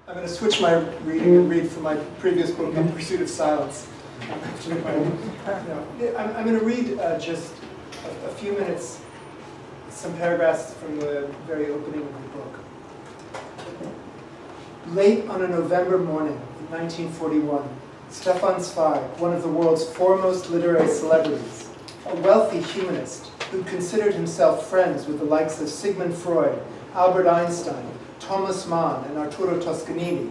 I'm going to switch my reading and read from my previous book, In Pursuit of Silence. I'm going to read just a few minutes, some paragraphs from the very opening of the book. Late on a November morning in 1941, Stefan Zweig, one of the world's foremost literary celebrities, a wealthy humanist who considered himself friends with the likes of Sigmund Freud, Albert Einstein, Thomas Mann, and Arturo Toscanini,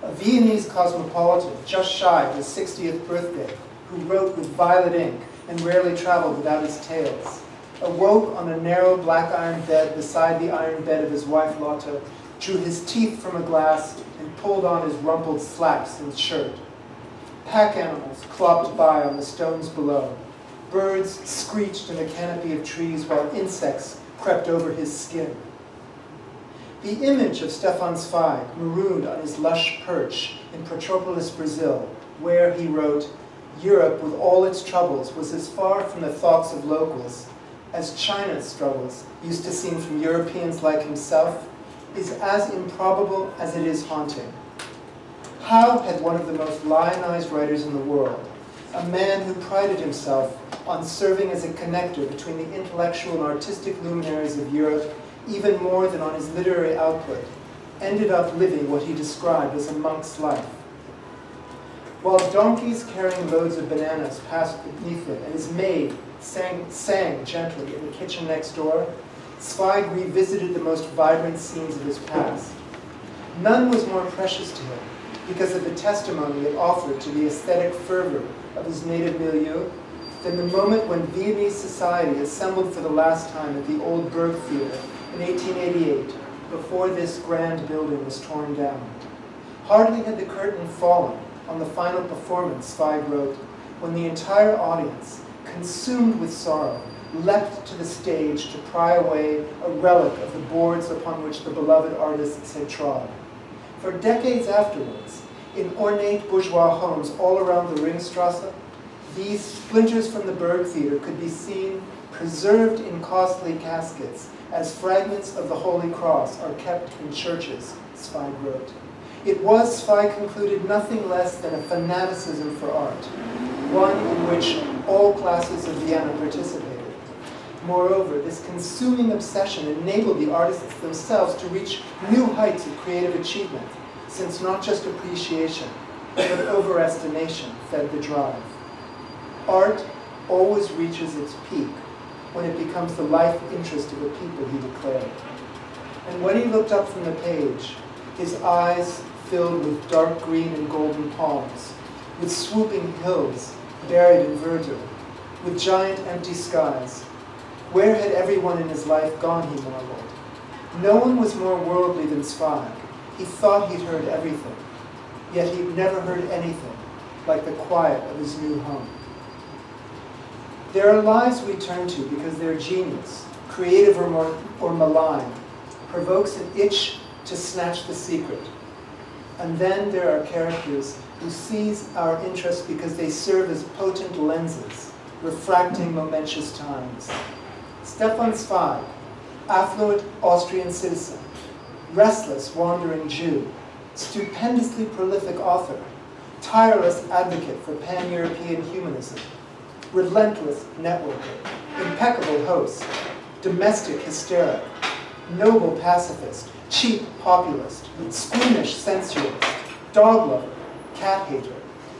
a Viennese cosmopolitan just shy of his 60th birthday, who wrote with violet ink and rarely traveled without his tales, awoke on a narrow black iron bed beside the iron bed of his wife Lotte, drew his teeth from a glass, and pulled on his rumpled slacks and shirt. Pack animals clopped by on the stones below. Birds screeched in a canopy of trees while insects crept over his skin. The image of Stefan Zweig, marooned on his lush perch in Petropolis, Brazil, where, he wrote, Europe with all its troubles was as far from the thoughts of locals as China's struggles used to seem from Europeans like himself, is as improbable as it is haunting. How had one of the most lionized writers in the world, a man who prided himself on serving as a connector between the intellectual and artistic luminaries of Europe, even more than on his literary output, ended up living what he described as a monk's life? While donkeys carrying loads of bananas passed beneath him and his maid sang gently in the kitchen next door, Zweig revisited the most vibrant scenes of his past. None was more precious to him because of the testimony it offered to the aesthetic fervor of his native milieu than the moment when Viennese society assembled for the last time at the old Berg Theater in 1888, before this grand building was torn down. Hardly had the curtain fallen on the final performance, Zweig wrote, when the entire audience, consumed with sorrow, leapt to the stage to pry away a relic of the boards upon which the beloved artists had trod. For decades afterwards, in ornate bourgeois homes all around the Ringstrasse, these splinters from the Berg Theater could be seen preserved in costly caskets as fragments of the Holy Cross are kept in churches, Zweig wrote. It was, Zweig concluded, nothing less than a fanaticism for art, one in which all classes of Vienna participated. Moreover, this consuming obsession enabled the artists themselves to reach new heights of creative achievement, since not just appreciation, but overestimation fed the drive. Art always reaches its peak when it becomes the life interest of a people, he declared. And when he looked up from the page, his eyes filled with dark green and golden palms, with swooping hills buried in verdure, with giant empty skies. Where had everyone in his life gone, he marveled. No one was more worldly than Zweig. He thought he'd heard everything, yet he'd never heard anything like the quiet of his new home. There are lives we turn to because their genius, creative or malign, provokes an itch to snatch the secret. And then there are characters who seize our interest because they serve as potent lenses, refracting momentous times. Stefan Zweig, affluent Austrian citizen, restless wandering Jew, stupendously prolific author, tireless advocate for pan-European humanism, relentless networker, impeccable host, domestic hysteric, noble pacifist, cheap populist, squeamish sensualist, dog lover, cat hater,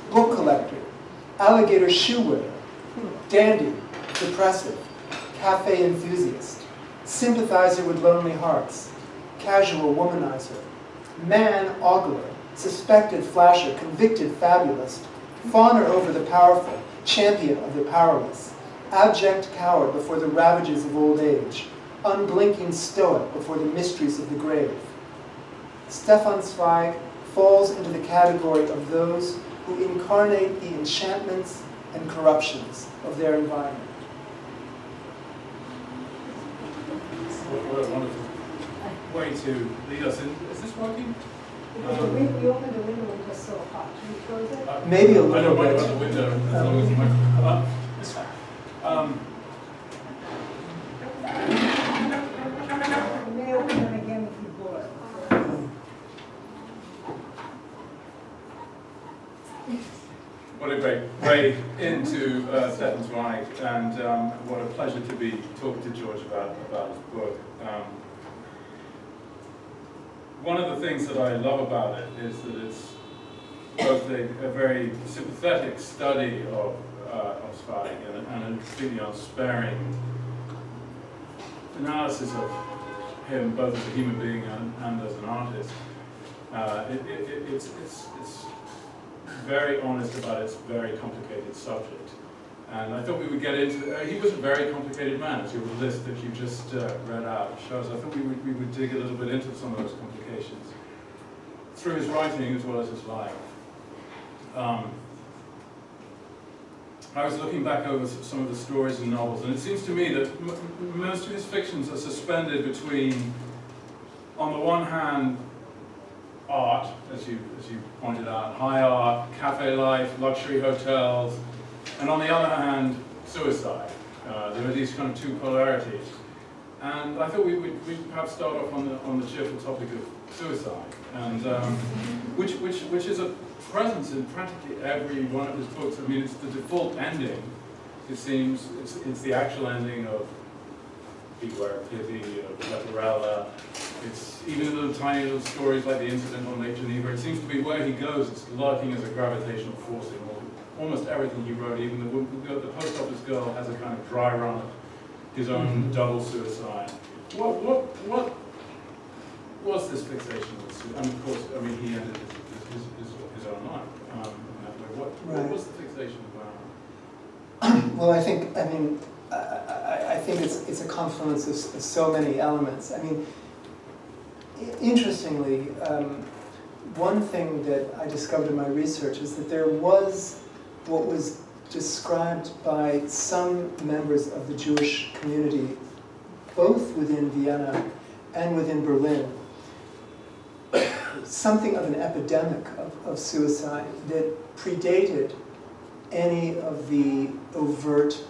book collector, alligator shoe wearer, dandy, depressive, cafe enthusiast, sympathizer with lonely hearts, casual womanizer, man ogler, suspected flasher, convicted fabulist, fawner over the powerful, champion of the powerless, abject coward before the ravages of old age, unblinking stoic before the mysteries of the grave. Stefan Zweig falls into the category of those who incarnate the enchantments and corruptions of their environment. What a wonderful way to lead us in. Is this working? You opened the window and it was so hot. Can you close it? Maybe a I little don't mind bit. about the window as long as the microphone. This one. You may open them again if you blow it. What a great way into Stefan Zweig, and what a pleasure to be talking to George about his book. One of the things that I love about it is that it's both a very sympathetic study of Zweig and a completely unsparing analysis of him, both as a human being and as an artist. It's very honest about its very complicated subject. And I thought we would get into he was a very complicated man, as your list that you just read out shows. I thought we would dig a little bit into some of those complications through his writing as well as his life. I was looking back over some of the stories and novels, and it seems to me that most of his fictions are suspended between, on the one hand, art, as you pointed out, high art, cafe life, luxury hotels, and on the other hand, suicide. There are these kind of two polarities. And I thought we'd perhaps start off on the cheerful topic of suicide, and which is a presence in practically every one of his books. I mean, it's the default ending. It seems it's the actual ending of Beware of Pity, of Leporella. It's even little tiny little stories like the incident on Lake Geneva. It seems to be where he goes, it's lurking as a gravitational force in almost everything he wrote. Even the post office girl has a kind of dry run of his own double suicide. What was this fixation with suicide? And of course, I mean, he ended his own life in that way. What was the fixation about? Well, I think it's a confluence of so many elements. I mean, interestingly, one thing that I discovered in my research is that there was what was described by some members of the Jewish community, both within Vienna and within Berlin, something of an epidemic of suicide that predated any of the overt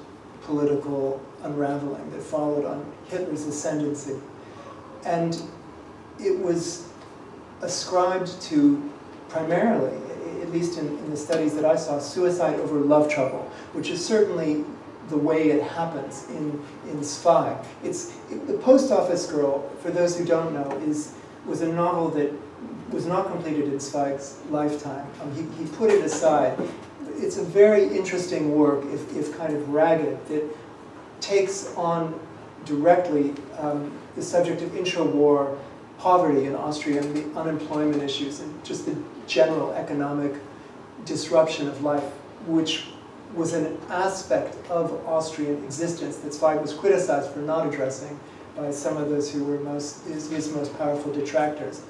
political unraveling that followed on Hitler's ascendancy. And it was ascribed to primarily, at least in the studies that I saw, suicide over love trouble, which is certainly the way it happens in Zweig. The Post Office Girl, for those who don't know, was a novel that was not completed in Zweig's lifetime. He put it aside. It's a very interesting work, if kind of ragged, that takes on directly the subject of intra-war poverty in Austria and the unemployment issues and just the general economic disruption of life, which was an aspect of Austrian existence that Zweig was criticized for not addressing by some of those who were his most powerful detractors.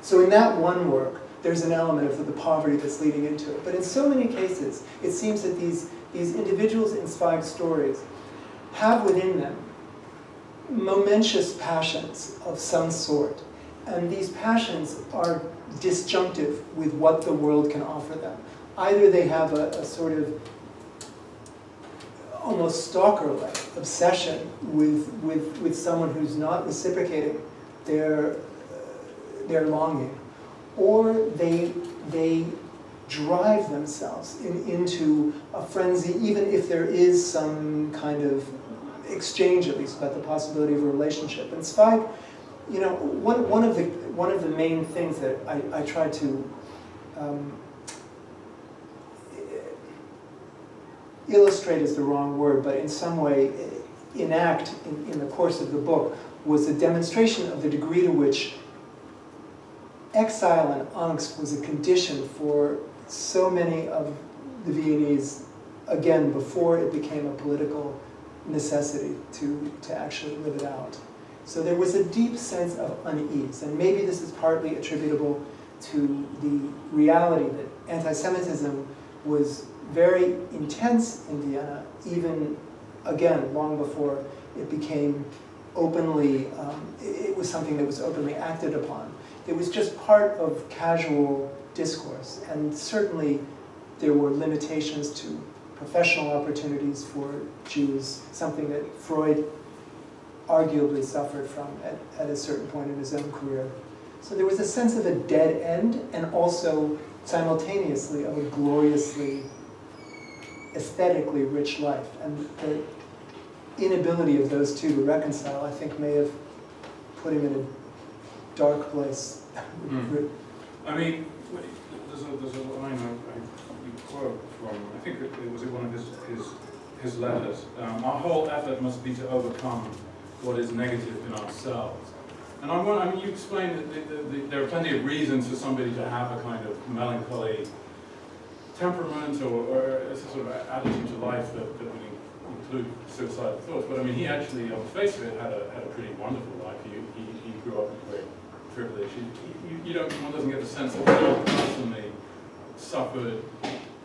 So in that one work, there's an element of the poverty that's leading into it. But in so many cases, it seems that these individuals in Zweig's stories have within them momentous passions of some sort. And these passions are disjunctive with what the world can offer them. Either they have a sort of almost stalker-like obsession with someone who's not reciprocating their longing, or they drive themselves into a frenzy, even if there is some kind of exchange, at least, about the possibility of a relationship. And Zweig, you know, one of the main things that I try to illustrate is the wrong word, but in some way enact in the course of the book was a demonstration of the degree to which exile and angst was a condition for so many of the Viennese, again, before it became a political necessity to actually live it out. So there was a deep sense of unease, and maybe this is partly attributable to the reality that anti-Semitism was very intense in Vienna, even, again, long before it became openly, it was something that was openly acted upon. It was just part of casual discourse, and certainly there were limitations to professional opportunities for Jews, something that Freud arguably suffered from at a certain point in his own career. So there was a sense of a dead end, and also simultaneously of a gloriously aesthetically rich life. And the inability of those two to reconcile, I think, may have put him in a dark place. I mean, there's a line I quote from, I think it was in one of his letters. Our whole effort must be to overcome what is negative in ourselves. And I mean, you explained that there are plenty of reasons for somebody to have a kind of melancholy temperament or a sort of attitude to life that would include suicidal thoughts. But I mean, he actually, on the face of it, had a pretty wonderful life. He grew up in great privilege. One doesn't get the sense that he constantly suffered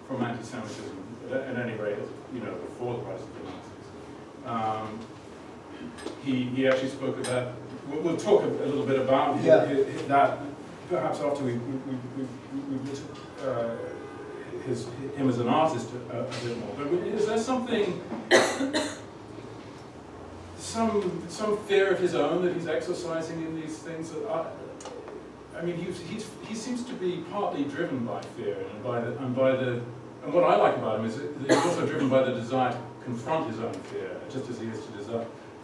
from anti-Semitism, at any rate, before the rise of the Nazis. He actually spoke about. We'll talk a little bit about that, perhaps after we him as an artist a bit more. But is there something, some fear of his own that he's exercising in these things? I mean, he seems to be partly driven by fear and what I like about him is that he's also driven by the desire to confront his own fear, just as he is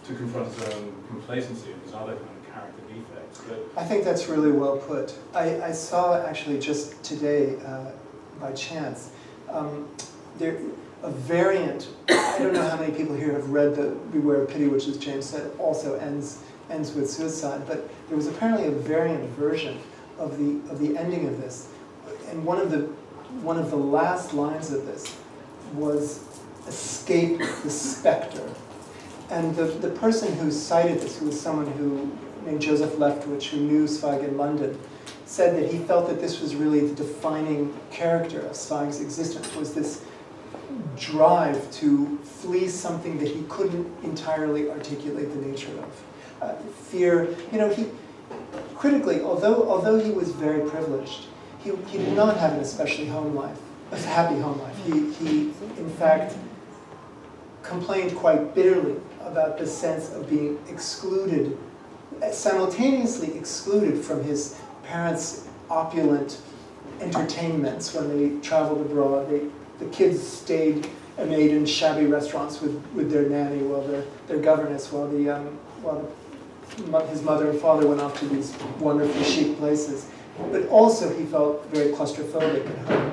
to confront his own complacency and his other kind of character defects. I think that's really well put. I saw actually just today, by chance, there a variant. I don't know how many people here have read the Beware of Pity, which, as James said, also ends with suicide. But there was apparently a variant version of the ending of this, and one of the last lines of this was "Escape the specter." And the person who cited this, who was someone named Joseph Leftwich, who knew Zweig in London, said that he felt that this was really the defining character of Zweig's existence, was this drive to flee something that he couldn't entirely articulate the nature of. Fear, he critically, although he was very privileged, he did not have an especially happy home life. He in fact, complained quite bitterly about the sense of being excluded, simultaneously excluded from his parents' opulent entertainments when they traveled abroad. The kids stayed and ate in shabby restaurants with their nanny, while their governess, while his mother and father went off to these wonderfully chic places. But also he felt very claustrophobic at home,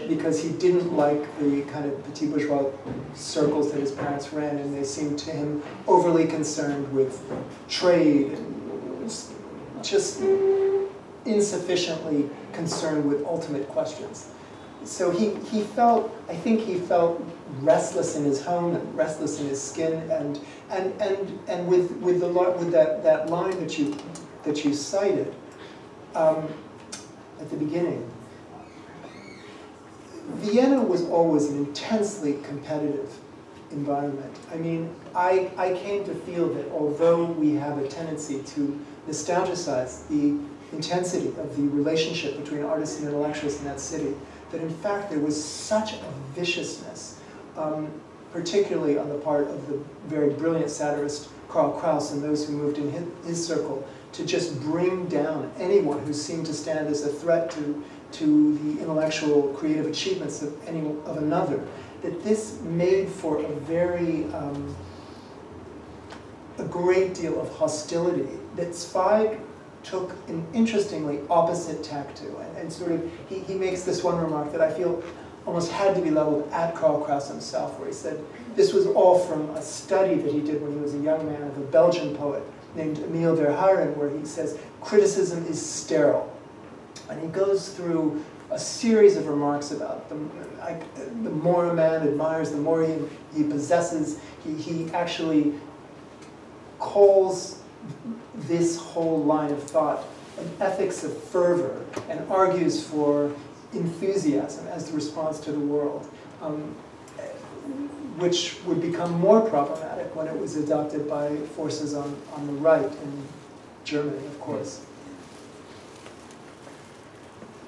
because he didn't like the kind of petit bourgeois circles that his parents ran, and they seemed to him overly concerned with trade and just insufficiently concerned with ultimate questions. So I think he felt restless in his home and restless in his skin, and with that line that you cited at the beginning. Vienna was always an intensely competitive environment. I mean, I came to feel that although we have a tendency to nostalgicize the intensity of the relationship between artists and intellectuals in that city, that in fact there was such a viciousness, particularly on the part of the very brilliant satirist Karl Kraus and those who moved in his circle, to just bring down anyone who seemed to stand as a threat to the intellectual, creative achievements of another. That this made for a great deal of hostility that Zweig took an interestingly opposite tack to, and sort of he makes this one remark that I feel almost had to be leveled at Karl Kraus himself, where he said this was all from a study that he did when he was a young man of a Belgian poet named Emile Verhaeren, where he says criticism is sterile. And he goes through a series of remarks about the more a man admires, the more he possesses. He actually calls this whole line of thought an ethics of fervor, and argues for enthusiasm as the response to the world, which would become more problematic when it was adopted by forces on the right in Germany, of course.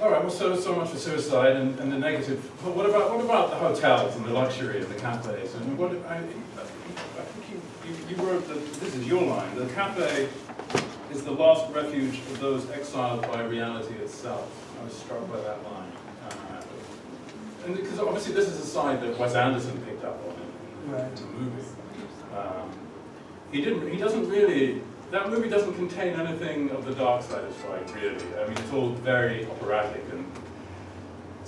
All right. Well, so much for suicide and the negative. But what about the hotels and the luxury and the cafes? And I think you wrote that this is your line. The cafe is the last refuge of those exiled by reality itself. I was struck by that line. And because obviously this is a side that Wes Anderson picked up on in the movie. He doesn't really, that movie doesn't contain anything of the dark side of Zweig, really. I mean, it's all very operatic and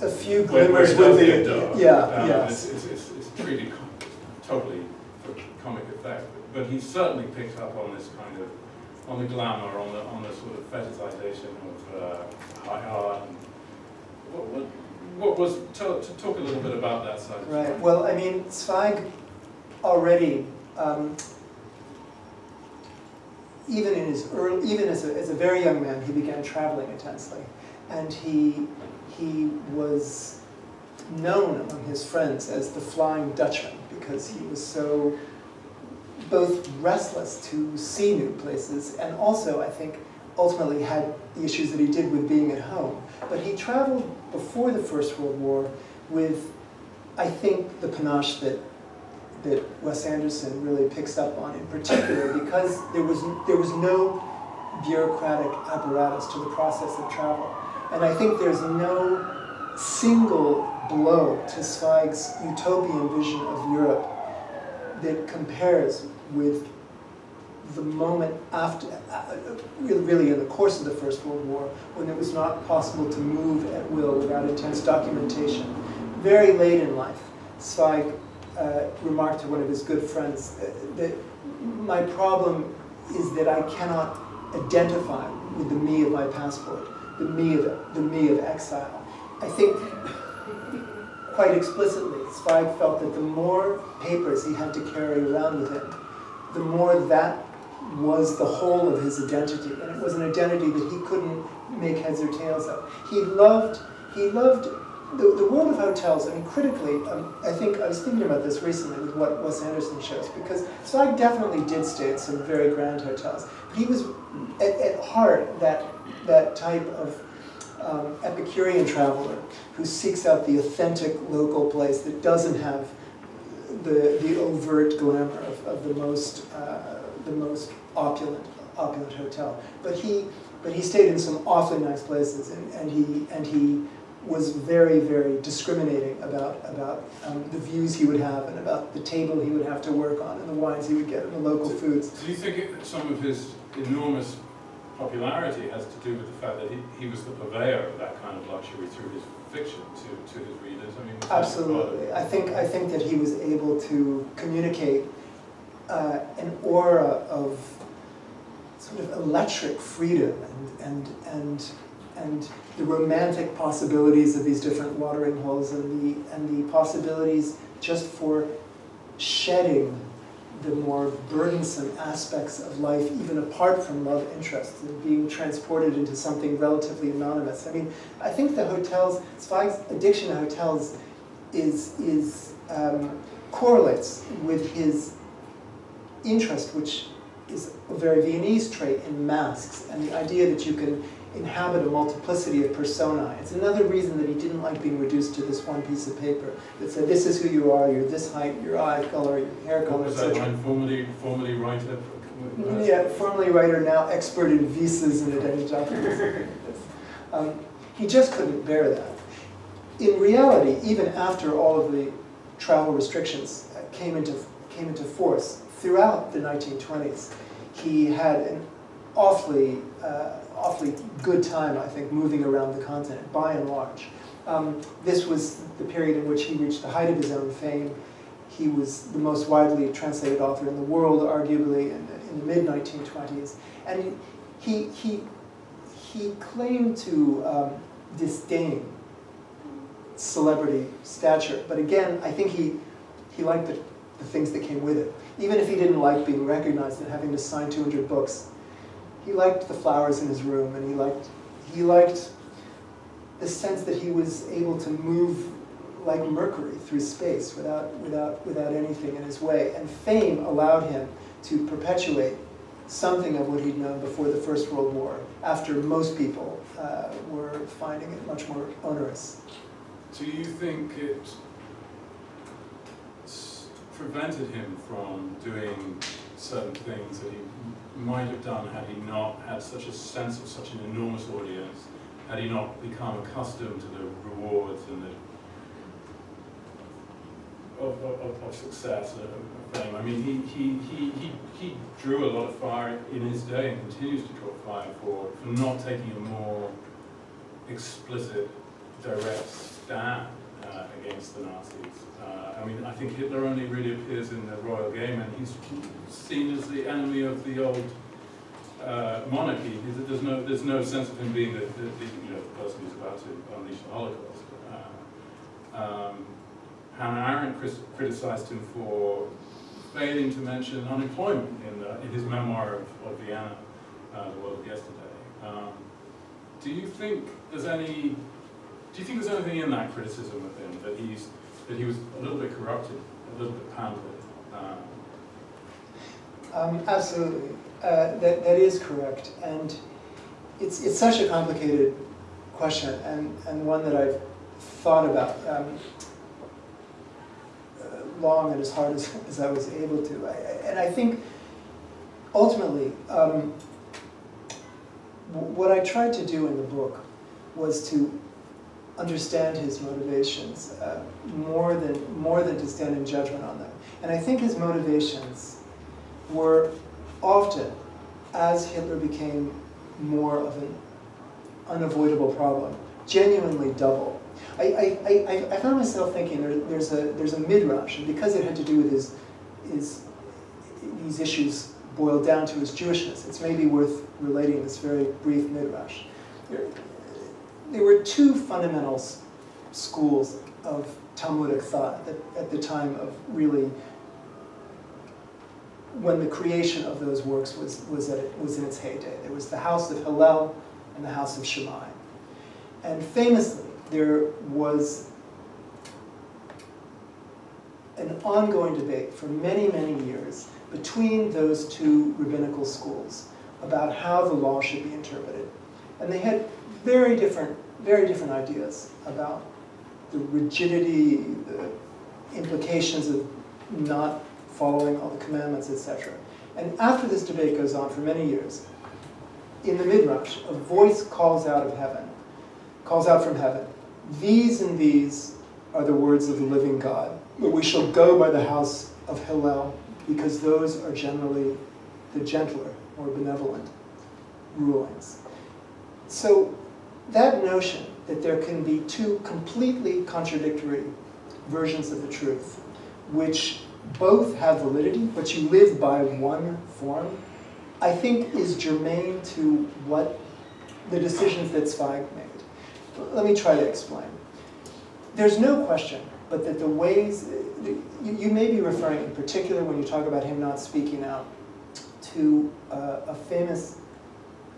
a few glimmers with the dark. yes. It's treated totally for comic effect, but he certainly picked up on this kind of, on the glamour, on the sort of fetishization of high art. What was talk a little bit about that side? Right. Well, I mean, Zweig already, even in his early, even as a very young man, he began traveling intensely, and he was known among his friends as the Flying Dutchman because he was so both restless to see new places and also, I think, ultimately had the issues that he did with being at home. But he traveled before the First World War with, I think, the panache that Wes Anderson really picks up on in particular, because there was no bureaucratic apparatus to the process of travel. And I think there's no single blow to Zweig's utopian vision of Europe that compares with the moment after, really in the course of the First World War, when it was not possible to move at will without intense documentation. Very late in life, Zweig remarked to one of his good friends that my problem is that I cannot identify with the me of my passport, the me of exile. I think quite explicitly, Zweig felt that the more papers he had to carry around with him, the more that was the whole of his identity, and it was an identity that he couldn't make heads or tails of. He loved the world of hotels. I mean, critically, I think I was thinking about this recently with what Wes Anderson shows, because Zweig definitely did stay at some very grand hotels, but he was at heart that type of Epicurean traveler who seeks out the authentic local place that doesn't have the overt glamour of the most opulent hotel. But he stayed in some awfully nice places, and he was very, very discriminating about the views he would have and about the table he would have to work on and the wines he would get and the local foods. Do you think some of his enormous popularity has to do with the fact that he was the purveyor of that kind of luxury through his fiction to his readers? I mean, absolutely. I think that he was able to communicate an aura of sort of electric freedom and the romantic possibilities of these different watering holes and the possibilities just for shedding the more burdensome aspects of life, even apart from love interests, and being transported into something relatively anonymous. I mean, I think the hotels, Zweig's addiction to hotels correlates with his interest, which is a very Viennese trait, in masks, and the idea that you can inhabit a multiplicity of personae. It's another reason that he didn't like being reduced to this one piece of paper that said, this is who you are, you're this height, your eye color, your hair color, etc. Was that line formerly writer? Yeah, formerly writer, now expert in visas and identity documents. He just couldn't bear that. In reality, even after all of the travel restrictions came into force throughout the 1920s, he had an awfully good time, I think, moving around the continent, by and large. This was the period in which he reached the height of his own fame. He was the most widely translated author in the world, arguably, in the mid-1920s. And he claimed to disdain celebrity stature. But again, I think he liked the things that came with it. Even if he didn't like being recognized and having to sign 200 books, he liked the flowers in his room, and he liked the sense that he was able to move like Mercury through space without anything in his way. And fame allowed him to perpetuate something of what he'd known before the First World War, after most people were finding it much more onerous. Do you think it prevented him from doing certain things that he might have done had he not had such a sense of such an enormous audience, had he not become accustomed to the rewards and of success, of fame. I mean, he drew a lot of fire in his day and continues to draw fire for not taking a more explicit, direct stand against the Nazis. I mean, I think Hitler only really appears in the royal game, and he's seen as the enemy of the old monarchy. There's no sense of him being the person who's about to unleash the Holocaust. Hannah Arendt criticized him for failing to mention unemployment in his memoir of Vienna, The World of Yesterday. Do you think there's anything in that criticism of him, that he was a little bit corrupted, a little bit pampered? Absolutely, that is correct, and it's such a complicated question, and one that I've thought about long and as hard as I was able to. And I think ultimately, what I tried to do in the book was to understand his motivations more than to stand in judgment on them. And I think his motivations were often, as Hitler became more of an unavoidable problem, genuinely double. I found myself thinking there's a midrash, and because it had to do with these issues boiled down to his Jewishness, it's maybe worth relating this very brief midrash. There were two fundamental schools of Talmudic thought at the time of really when the creation of those works was in its heyday. There was the house of Hillel and the house of Shammai. And famously, there was an ongoing debate for many, many years between those two rabbinical schools about how the law should be interpreted. And they had very different ideas about the rigidity, the implications of not following all the commandments, etc. And after this debate goes on for many years, in the Midrash, a voice calls out from heaven, "These and these are the words of the living God, but we shall go by the house of Hillel, because those are generally the gentler, more benevolent rulings." So that notion that there can be two completely contradictory versions of the truth, which both have validity, but you live by one form, I think is germane to what the decisions that Zweig made. Let me try to explain. There's no question but that the ways, you may be referring in particular when you talk about him not speaking out to a famous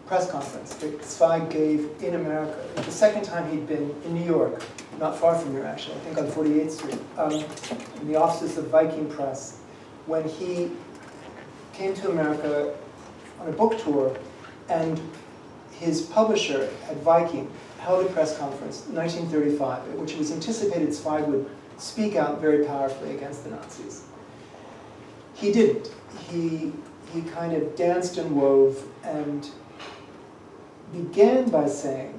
press conference that Zweig gave in America, the second time he'd been in New York, not far from here actually, I think on 48th Street, in the offices of Viking Press, when he came to America on a book tour, and his publisher at Viking held a press conference in 1935, at which it was anticipated Zweig would speak out very powerfully against the Nazis. He didn't. He kind of danced and wove and began by saying,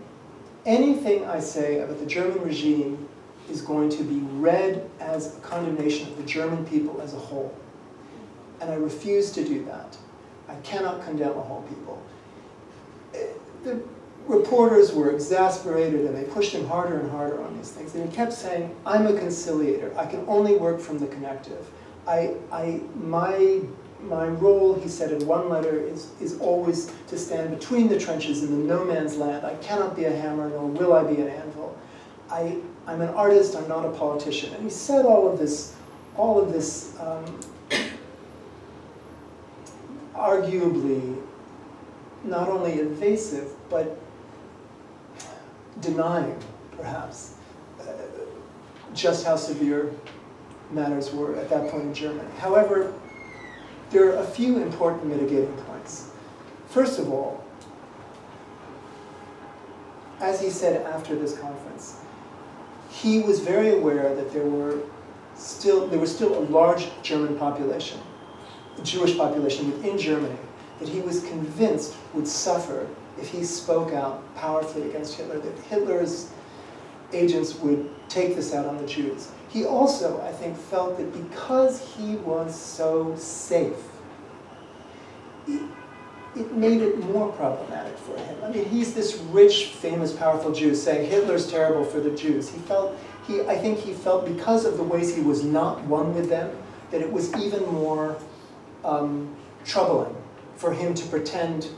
anything I say about the German regime is going to be read as a condemnation of the German people as a whole. And I refuse to do that. I cannot condemn a whole people. The reporters were exasperated and they pushed him harder and harder on these things. And he kept saying, I'm a conciliator. I can only work from the connective. My role, he said in one letter, is always to stand between the trenches in the no man's land. I cannot be a hammer, nor will I be an anvil. I'm an artist, I'm not a politician. And he said all of this arguably not only evasive, but denying, perhaps, just how severe matters were at that point in Germany. However, there are a few important mitigating points. First of all, as he said after this conference, he was very aware that there was still a large German population, a Jewish population within Germany, that he was convinced would suffer if he spoke out powerfully against Hitler, that Hitler's agents would take this out on the Jews. He also, I think, felt that because he was so safe, it made it more problematic for him. I mean, he's this rich, famous, powerful Jew saying Hitler's terrible for the Jews. I think he felt because of the ways he was not one with them, that it was even more troubling for him to pretend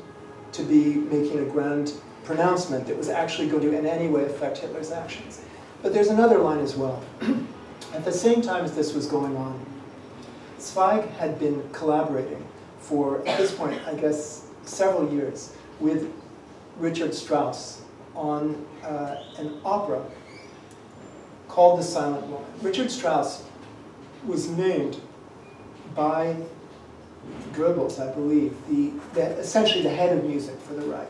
to be making a grand pronouncement that was actually going to in any way affect Hitler's actions. But there's another line as well. At the same time as this was going on, Zweig had been collaborating for, at this point, I guess, several years with Richard Strauss on an opera called The Silent Woman. Richard Strauss was named by Goebbels, I believe, essentially the head of music for the Reich.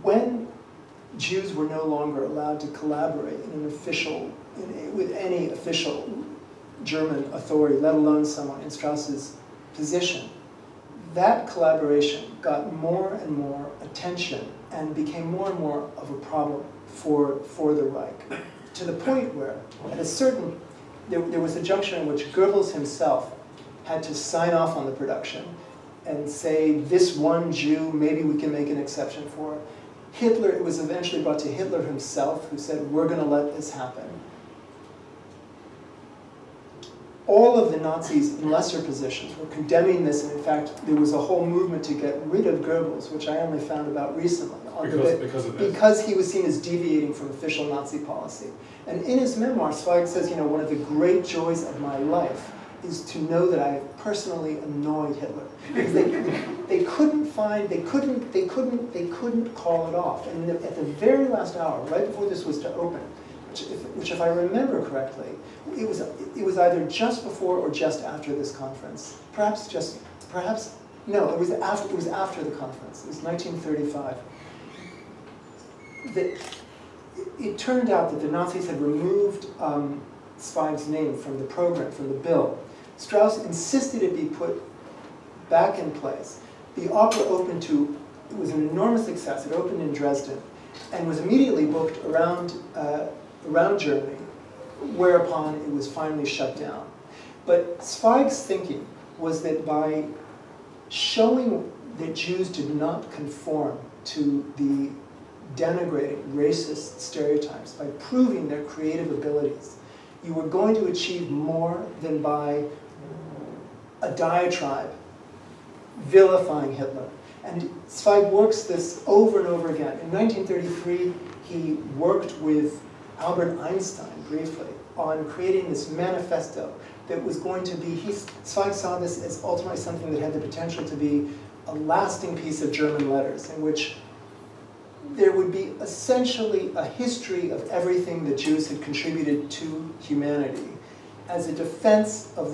When Jews were no longer allowed to collaborate with any official German authority, let alone someone in Strauss's position, that collaboration got more and more attention and became more and more of a problem for the Reich, to the point where, at a certain, there was a juncture in which Goebbels himself had to sign off on the production and say, this one Jew, maybe we can make an exception for. Hitler, it was eventually brought to Hitler himself, who said, we're going to let this happen. All of the Nazis in lesser positions were condemning this, and in fact, there was a whole movement to get rid of Goebbels, which I only found about recently. Because of this. Because he was seen as deviating from official Nazi policy. And in his memoir, Zweig says, one of the great joys of my life is to know that I have personally annoyed Hitler. Because they couldn't call it off. And at the very last hour, right before this was to open, which if I remember correctly, it was either just before or just after this conference. No, it was after the conference. It was 1935. It turned out that the Nazis had removed Zweig's name from the program, from the bill. Strauss insisted it be put back in place. The opera opened it was an enormous success. It opened in Dresden and was immediately booked around Germany, whereupon it was finally shut down. But Zweig's thinking was that by showing that Jews did not conform to the denigrating racist stereotypes, by proving their creative abilities, you were going to achieve more than by a diatribe vilifying Hitler. And Zweig works this over and over again. In 1933, he worked with Albert Einstein briefly on creating this manifesto that was going to be, Zweig saw this as ultimately something that had the potential to be a lasting piece of German letters, in which there would be essentially a history of everything that Jews had contributed to humanity as a defense of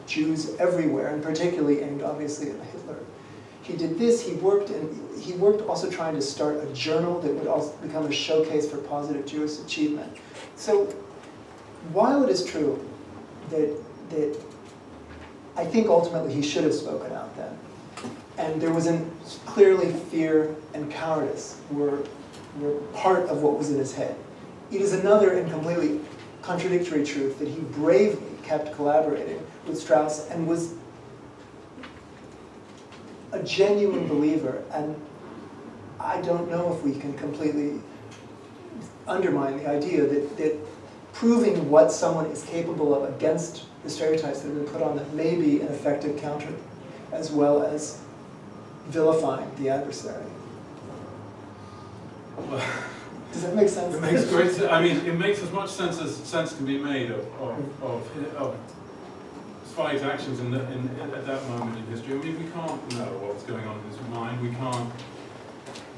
Jews everywhere, and particularly aimed obviously at Hitler. He did this. He worked also trying to start a journal that would also become a showcase for positive Jewish achievement. So, while it is true that I think ultimately he should have spoken out then, and there was clearly fear and cowardice were part of what was in his head. It is another and completely contradictory truth that he bravely kept collaborating with Strauss and was a genuine believer. And I don't know if we can completely undermine the idea that proving what someone is capable of against the stereotypes that have been put on them may be an effective counter, as well as vilifying the adversary. Does that make sense? It makes great sense. I mean, it makes as much sense as sense can be made of Zweig's actions at that moment in history. I mean, we can't know what's going on in his mind. We can't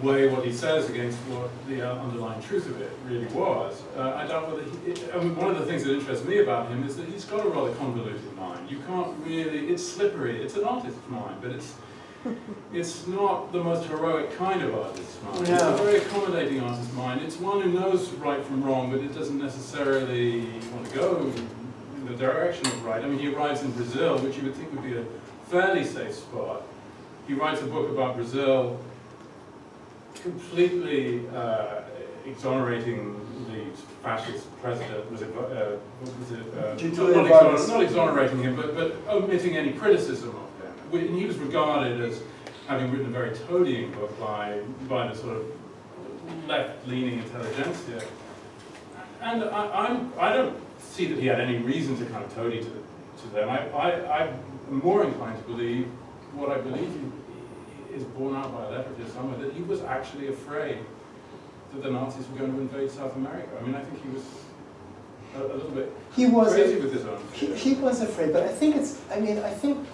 weigh what he says against what the underlying truth of it really was. I doubt whether one of the things that interests me about him is that he's got a rather convoluted mind. You can't really, it's slippery. It's an artist's mind, but it's not the most heroic kind of artist's mind. No. It's a very accommodating artist's mind. It's one who knows right from wrong, but it doesn't necessarily want to go in the direction of right. I mean, he arrives in Brazil, which you would think would be a fairly safe spot. He writes a book about Brazil completely exonerating the fascist president, Julian Vargas. not exonerating him, but omitting any criticism of him. And he was regarded as having written a very toadying book by the sort of left-leaning intelligentsia. And I don't see that he had any reason to kind of toady to them. I'm more inclined to believe what I believe is borne out by a letter of his somewhere, that he was actually afraid that the Nazis were going to invade South America. I mean, I think he was a little bit crazy with his own fear. He was afraid, but I think it's, I mean, I think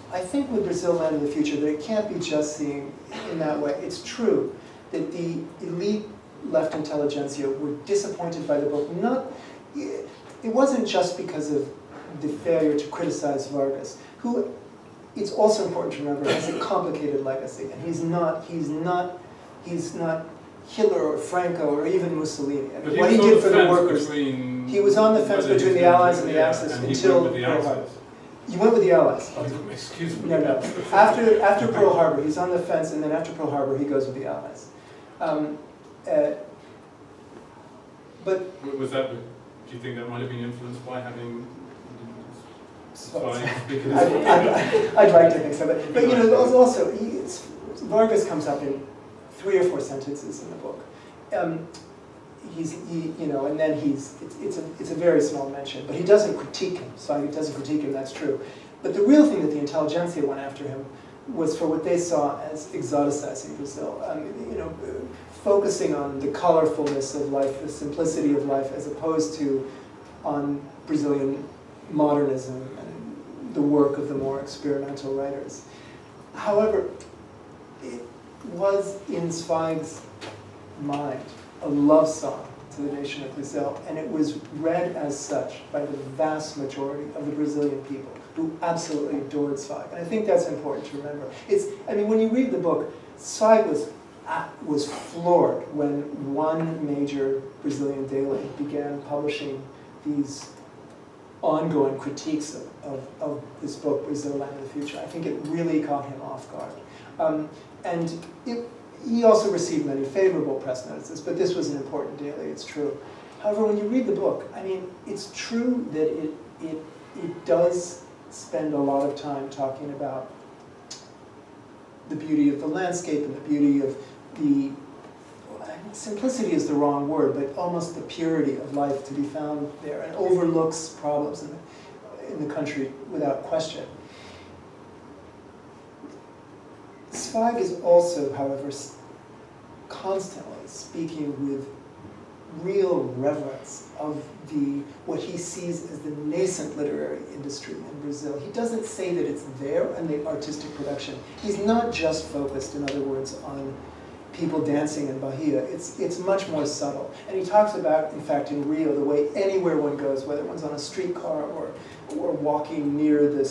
with Brazil Land of the Future, that it can't be just seen in that way. It's true that the elite left intelligentsia were disappointed by the book. It wasn't just because of the failure to criticize Vargas, who, it's also important to remember, has a complicated legacy, and he's not Hitler or Franco or even Mussolini. But what he did for the workers, he was on the fence between the Allies and the Axis until Pearl Harbor. You went with the Allies. Oh, excuse me. No. After Pearl Harbor, he's on the fence, and then after Pearl Harbor, he goes with the Allies. But was that? Do you think that might have been influenced by having? I'd like to think so, but you know, also Vargas comes up in 3 or 4 sentences in the book. You know, and then it's a very small mention, but he doesn't critique him. So he doesn't critique him. That's true. But the real thing that the intelligentsia went after him was for what they saw as exoticizing Brazil. You know, focusing on the colorfulness of life, the simplicity of life, as opposed to on Brazilian modernism and the work of the more experimental writers. However, it was in Zweig's mind a love song to the nation of Brazil, and it was read as such by the vast majority of the Brazilian people, who absolutely adored Zweig. And I think that's important to remember. I mean, when you read the book, Zweig was floored when one major Brazilian daily began publishing these ongoing critiques of this book, Brazil Land of the Future. I think it really caught him off guard. He also received many favorable press notices, but this was an important daily, it's true. However, when you read the book, I mean, it's true that it does spend a lot of time talking about the beauty of the landscape and the beauty of the, simplicity is the wrong word, but almost the purity of life to be found there, and overlooks problems in the country without question. Zweig is also, however, constantly speaking with real reverence of what he sees as the nascent literary industry in Brazil. He doesn't say that it's there in the artistic production. He's not just focused, in other words, on people dancing in Bahia. It's much more subtle. And he talks about, in fact, in Rio, the way anywhere one goes, whether one's on a streetcar or walking near the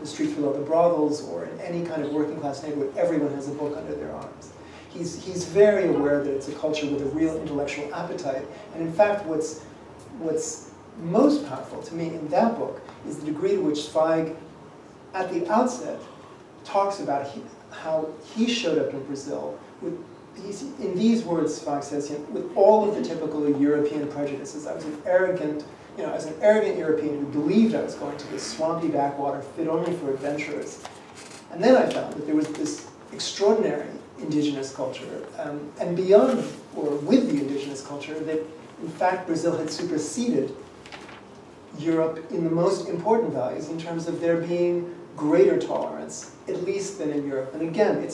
streets below the brothels or in any kind of working class neighborhood, everyone has a book under their arms. He's very aware that it's a culture with a real intellectual appetite. And in fact, what's most powerful to me in that book is the degree to which Zweig, at the outset, talks about how he showed up in Brazil in these words, Zweig says, with all of the typical European prejudices. I was an arrogant European who believed I was going to this swampy backwater fit only for adventurers. And then I found that there was this extraordinary indigenous culture, and beyond, or with the indigenous culture, that in fact Brazil had superseded Europe in the most important values in terms of there being greater tolerance, at least than in Europe. And again,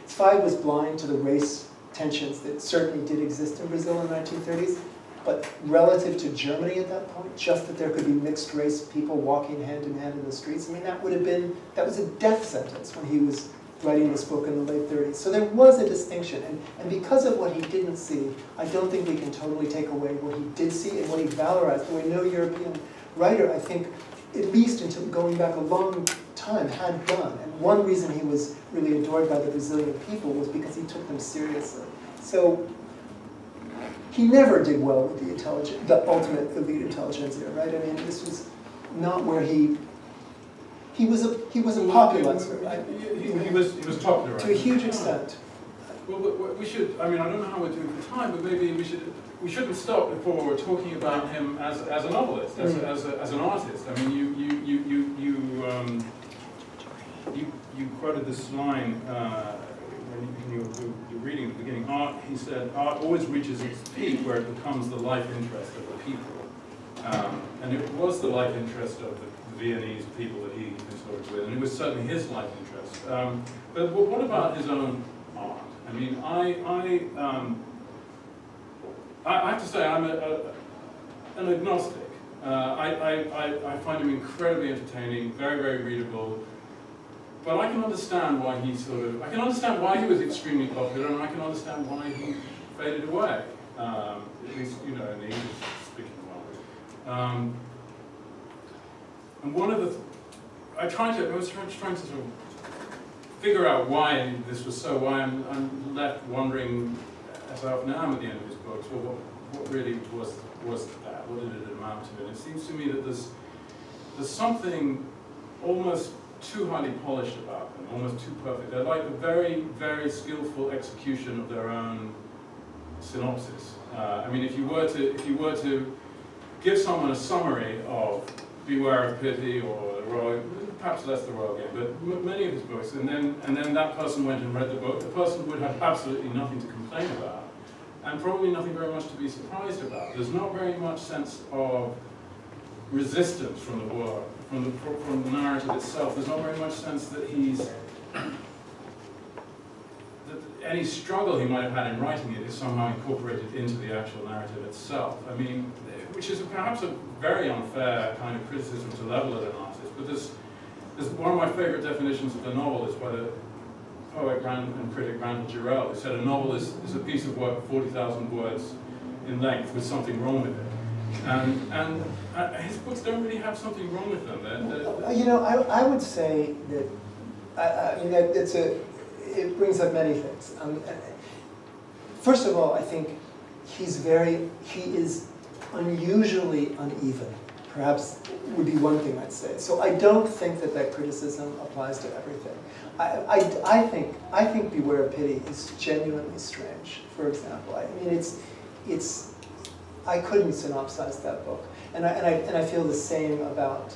Zweig was blind to the race tensions that certainly did exist in Brazil in the 1930s, but relative to Germany at that point, just that there could be mixed race people walking hand in hand in the streets, I mean, that was a death sentence when he was writing this book in the late 30s. So there was a distinction, and because of what he didn't see, I don't think we can totally take away what he did see and what he valorized, the way no European writer, I think, at least until going back a long time, had done. And one reason he was really adored by the Brazilian people was because he took them seriously. So he never did well with the ultimate elite intelligentsia, right? I mean, this was not where he was a popularizer, right? He was popularized to a huge extent. Well, we should. I mean, I don't know how we're doing for time, but maybe we shouldn't stop before we're talking about him as a novelist, as an artist. I mean, you quoted this line when you were reading at the beginning. Art, he said, art always reaches its peak where it becomes the life interest of the people, and it was the life interest of the Viennese people that he consorted with, and it was certainly his life interest. But what about his own art? I mean, I have to say I'm an agnostic. I find him incredibly entertaining, very, very readable. But I can understand why I can understand why he was extremely popular, and I can understand why he faded away. At least, in the English-speaking world. And one of the, I was trying to sort of figure out why this was so, why I'm left wondering, as I often am at the end of his books, well, what really was that? What did it amount to? And it seems to me that there's something almost too highly polished about them, almost too perfect. They're like the very, very skillful execution of their own synopsis. I mean, if you were to give someone a summary of Beware of Pity or the Royal, perhaps less the Royal Game, but many of his books, and then that person went and read the book, the person would have absolutely nothing to complain about, and probably nothing very much to be surprised about. There's not very much sense of resistance from the work, from the narrative itself. There's not very much sense that that any struggle he might have had in writing it is somehow incorporated into the actual narrative itself. I mean, which is perhaps a very unfair kind of criticism to level at an artist, but there's one of my favorite definitions of the novel is by the poet and critic Randall Jarrell, who said a novel is a piece of work 40,000 words in length with something wrong with it. And his books don't really have something wrong with them. I would say that, I mean, it brings up many things. First of all, I think he is unusually uneven, perhaps would be one thing I'd say. So I don't think that criticism applies to everything. I think Beware of Pity is genuinely strange, for example. I mean, I couldn't synopsize that book. And I feel the same about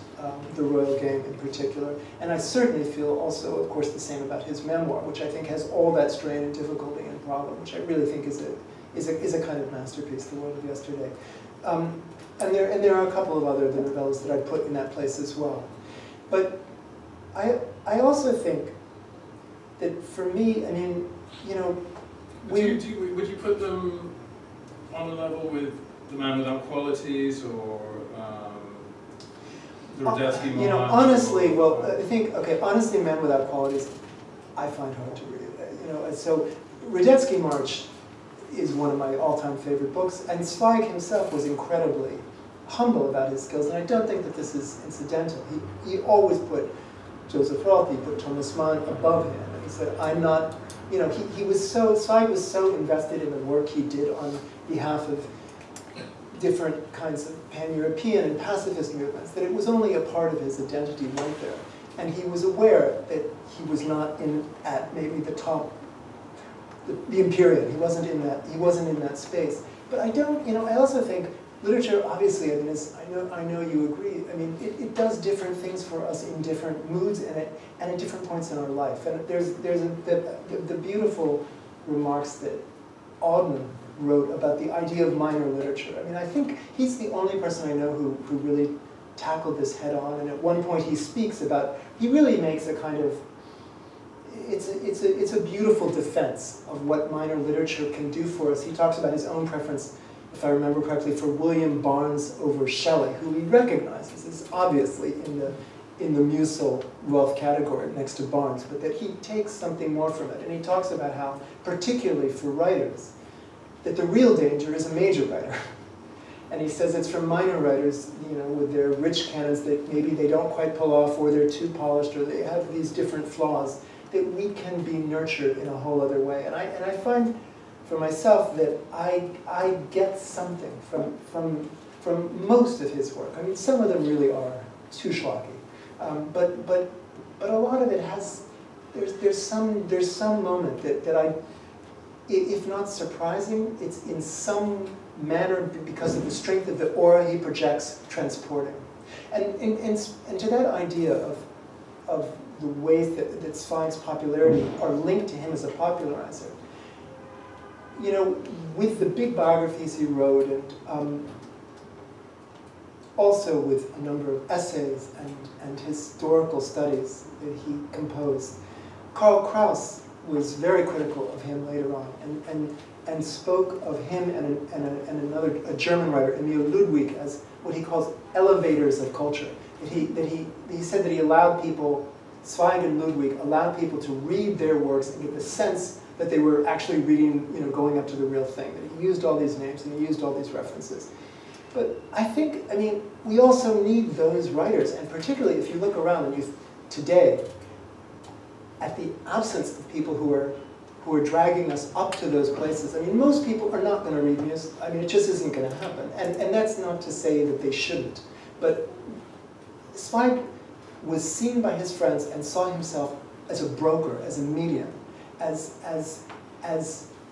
The Royal Game in particular. And I certainly feel also, of course, the same about his memoir, which I think has all that strain and difficulty and problem, which I really think is a kind of masterpiece, The World of Yesterday. And there are a couple of other novellas that I put in that place as well. But I also think that for me, I mean, would you put them on a level with The Man Without Qualities or the Radetzky March? Honestly, I think, honestly, Man Without Qualities, I find hard to read. So Radetzky March is one of my all-time favorite books, and Zweig himself was incredibly humble about his skills, and I don't think that this is incidental. He always put Joseph Roth, he put Thomas Mann above him, and he said, I'm not, Zweig was so invested in the work he did on behalf of different kinds of pan-European and pacifist movements, that it was only a part of his identity went there. And he was aware that he was not at maybe the top, the Empyrean. He wasn't in that space. But I don't, I also think literature, obviously, I mean, I know you agree. I mean, it does different things for us in different moods and at different points in our life. And there's the beautiful remarks that Auden wrote about the idea of minor literature. I mean, I think he's the only person I know who really tackled this head on. And at one point he speaks about, he really makes a kind of, it's a beautiful defense of what minor literature can do for us. He talks about his own preference, if I remember correctly, for William Barnes over Shelley, who he recognizes is obviously in the Musil wealth category next to Barnes, but that he takes something more from it. And he talks about how, particularly for writers, that the real danger is a major writer. And he says it's from minor writers, with their rich canons that maybe they don't quite pull off, or they're too polished, or they have these different flaws, that we can be nurtured in a whole other way. And I find for myself that I get something from most of his work. I mean, some of them really are too schlocky, but a lot of it has. There's some moment that if not surprising, it's in some manner because of the strength of the aura he projects transporting. And to that idea of the ways that Zweig's popularity are linked to him as a popularizer, you know, with the big biographies he wrote, and also with a number of essays and historical studies that he composed, Karl Kraus was very critical of him later on, and spoke of him and another, a German writer, Emil Ludwig, as what he calls elevators of culture. He said that he allowed people, Zweig and Ludwig, allowed people to read their works and get the sense that they were actually reading, you know, going up to the real thing. That he used all these names and he used all these references. But I think, I mean, we also need those writers, and particularly if you look around and today, at the absence of people who are dragging us up to those places. I mean, most people are not going to read music. I mean, it just isn't going to happen. And that's not to say that they shouldn't. But Zweig was seen by his friends and saw himself as a broker, as a medium, as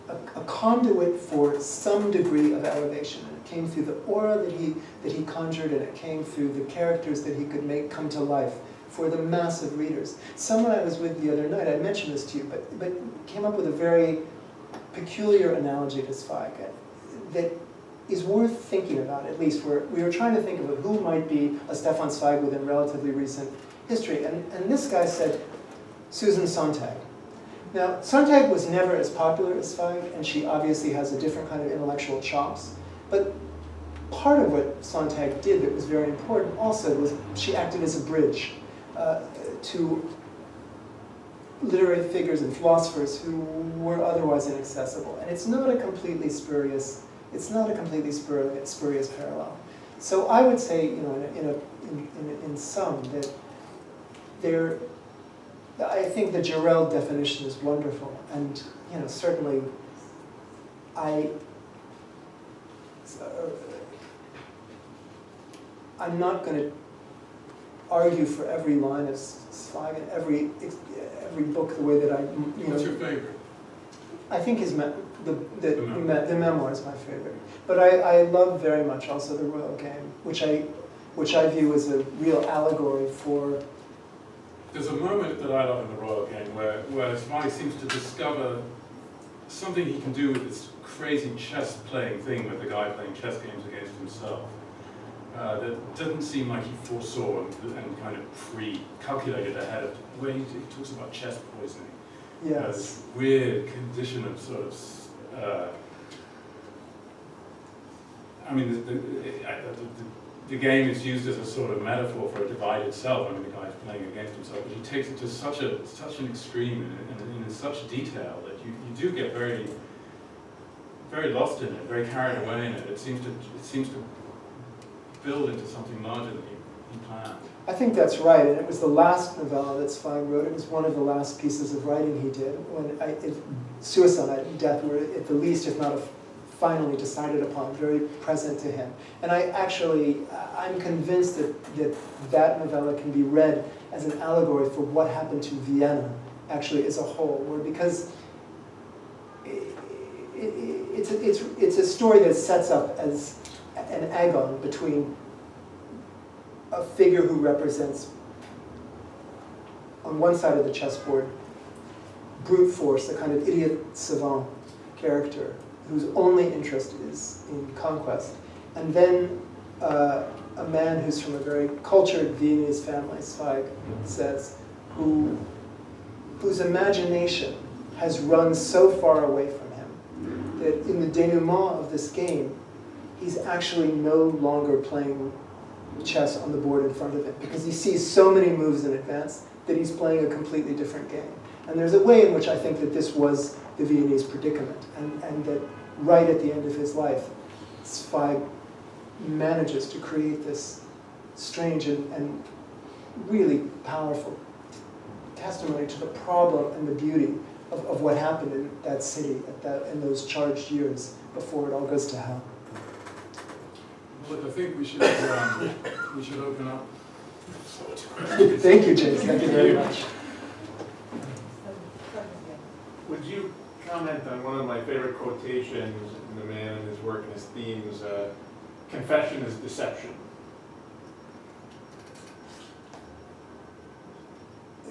a conduit for some degree of elevation. And it came through the aura that he conjured, and it came through the characters that he could make come to life for the massive readers. Someone I was with the other night, I mentioned this to you, but came up with a very peculiar analogy to Zweig that is worth thinking about, at least. We were trying to think of who might be a Stefan Zweig within relatively recent history. And this guy said, Susan Sontag. Now, Sontag was never as popular as Zweig, and she obviously has a different kind of intellectual chops. But part of what Sontag did that was very important also was she acted as a bridge to literary figures and philosophers who were otherwise inaccessible. And it's not a completely spurious parallel. So I would say, you know, in sum, that I think the Jarrell definition is wonderful, and you know, certainly I'm not going to argue for every line of Zweig and every book the way that I. What's your favorite? I think his the memoir is my favorite, but I love very much also The Royal Game, which I view as a real allegory for. There's a moment that I love in The Royal Game where Zweig seems to discover something he can do with this crazy chess playing thing with the guy playing chess games against himself. That doesn't seem like he foresaw and kind of pre-calculated ahead of the way he talks about chess poisoning. Yes. This weird condition of sort of, I mean, the game is used as a sort of metaphor for a divided self. I mean, the guy's playing against himself, but he takes it to such an extreme and in such detail that you do get very, very lost in it, very carried away in it. It seems to build into something larger than he planned. I think that's right, and it was the last novella that Zweig wrote. It was one of the last pieces of writing he did. Suicide and death were, at the least, if not finally decided upon, very present to him. And I'm convinced that novella can be read as an allegory for what happened to Vienna, actually, as a whole, because it's a story that sets up as an agon between a figure who represents, on one side of the chessboard, brute force, the kind of idiot savant character whose only interest is in conquest, and then a man who's from a very cultured Viennese family, Zweig says, whose imagination has run so far away from him that in the denouement of this game, he's actually no longer playing chess on the board in front of him, because he sees so many moves in advance that he's playing a completely different game. And there's a way in which I think that this was the Viennese predicament, and that right at the end of his life, Zweig manages to create this strange and really powerful testimony to the problem and the beauty of what happened in that city in those charged years before it all goes to hell. Look, I think we should open up. Thank you, James. Thank you very much. Would you comment on one of my favorite favorite quotations in the man and his work and his themes, confession is deception.